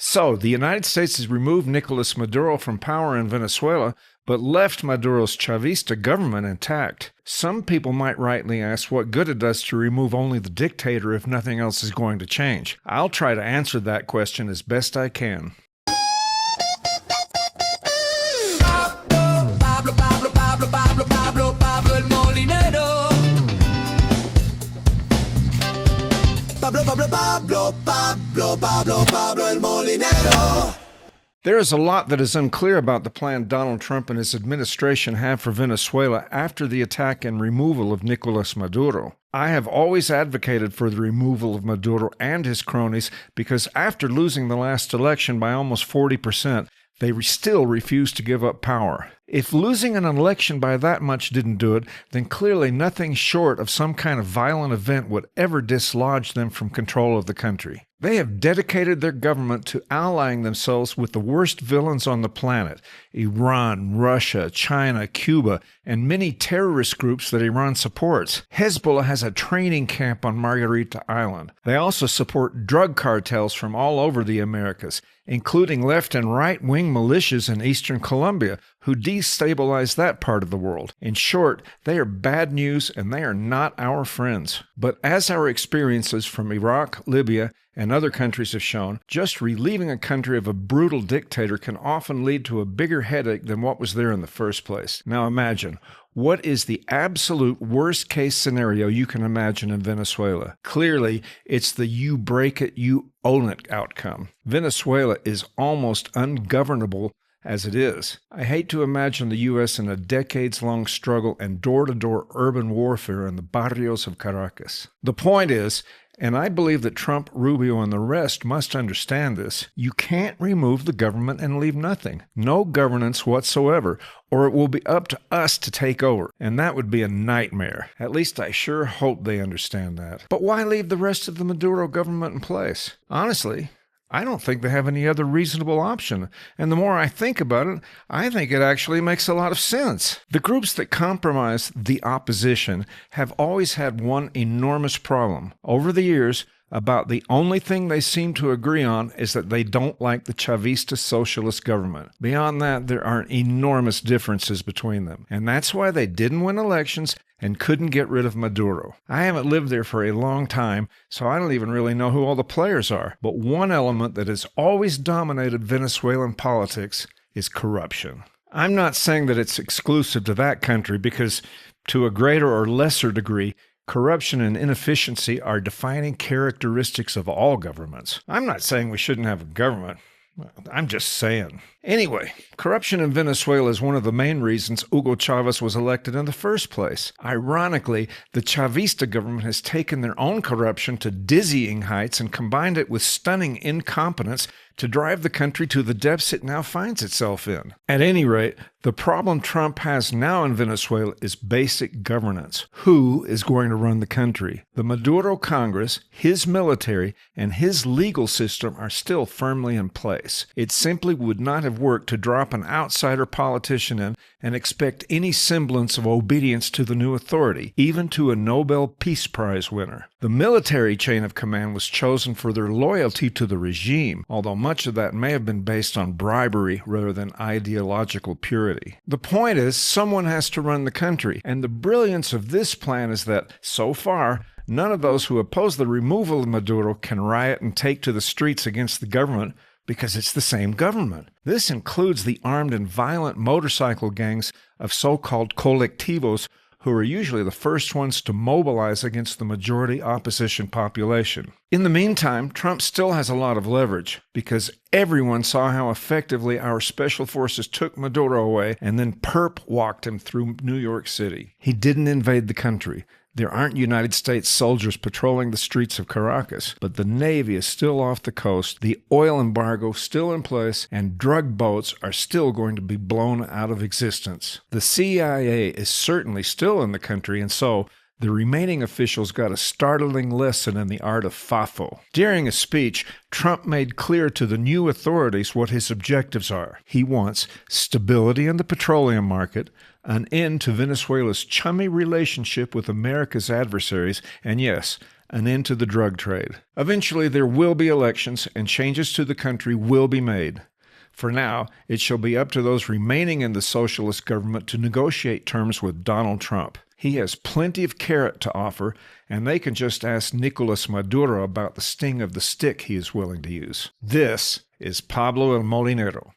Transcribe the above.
So, the United States has removed Nicolas Maduro from power in Venezuela, but left Maduro's Chavista government intact. Some people might rightly ask what good it does to remove only the dictator if nothing else is going to change. I'll try to answer that question as best I can. There is a lot that is unclear about the plan Donald Trump and his administration have for Venezuela after the attack and removal of Nicolas Maduro. I have always advocated for the removal of Maduro and his cronies because after losing the last election by almost 40%, they still refuse to give up power. If losing an election by that much didn't do it, then clearly nothing short of some kind of violent event would ever dislodge them from control of the country. They have dedicated their government to allying themselves with the worst villains on the planet: Iran, Russia, China, Cuba, and many terrorist groups that Iran supports. Hezbollah has a training camp on Margarita Island. They also support drug cartels from all over the Americas, including left and right-wing militias in eastern Colombia, who destabilize that part of the world. In short, they are bad news and they are not our friends. But as our experiences from Iraq, Libya, and other countries have shown, just relieving a country of a brutal dictator can often lead to a bigger headache than what was there in the first place. Now imagine, what is the absolute worst-case scenario you can imagine in Venezuela? Clearly, it's the you break it, you own it outcome. Venezuela is almost ungovernable as it is. I hate to imagine the U.S. in a decades-long struggle and door-to-door urban warfare in the barrios of Caracas. The point is, and I believe that Trump, Rubio, and the rest must understand this, you can't remove the government and leave nothing. No governance whatsoever, or it will be up to us to take over, and that would be a nightmare. At least I sure hope they understand that. But why leave the rest of the Maduro government in place? Honestly, I don't think they have any other reasonable option, and the more I think about it, I think it actually makes a lot of sense. The groups that compromise the opposition have always had one enormous problem. Over the years, about the only thing they seem to agree on is that they don't like the Chavista socialist government. Beyond that, there are enormous differences between them, and that's why they didn't win elections and couldn't get rid of Maduro. I haven't lived there for a long time, so I don't even really know who all the players are. But one element that has always dominated Venezuelan politics is corruption. I'm not saying that it's exclusive to that country because, to a greater or lesser degree, corruption and inefficiency are defining characteristics of all governments. I'm not saying we shouldn't have a government. I'm just saying. Anyway, corruption in Venezuela is one of the main reasons Hugo Chavez was elected in the first place. Ironically, the Chavista government has taken their own corruption to dizzying heights and combined it with stunning incompetence to drive the country to the depths it now finds itself in. At any rate, the problem Trump has now in Venezuela is basic governance. Who is going to run the country? The Maduro Congress, his military, and his legal system are still firmly in place. It simply would not have worked to drop an outsider politician in and expect any semblance of obedience to the new authority, even to a Nobel Peace Prize winner. The military chain of command was chosen for their loyalty to the regime, although much of that may have been based on bribery rather than ideological purity. The point is, someone has to run the country, and the brilliance of this plan is that, so far, none of those who oppose the removal of Maduro can riot and take to the streets against the government because it's the same government. This includes the armed and violent motorcycle gangs of so-called colectivos who are usually the first ones to mobilize against the majority opposition population. In the meantime, Trump still has a lot of leverage because everyone saw how effectively our special forces took Maduro away and then perp-walked him through New York City. He didn't invade the country. There aren't United States soldiers patrolling the streets of Caracas, but the Navy is still off the coast, the oil embargo still in place, and drug boats are still going to be blown out of existence. The CIA is certainly still in the country, and so the remaining officials got a startling lesson in the art of FAFO. During a speech, Trump made clear to the new authorities what his objectives are. He wants stability in the petroleum market, an end to Venezuela's chummy relationship with America's adversaries, and yes, an end to the drug trade. Eventually, there will be elections and changes to the country will be made. For now, it shall be up to those remaining in the socialist government to negotiate terms with Donald Trump. He has plenty of carrot to offer, and they can just ask Nicolas Maduro about the sting of the stick he is willing to use. This is Pablo El Molinero.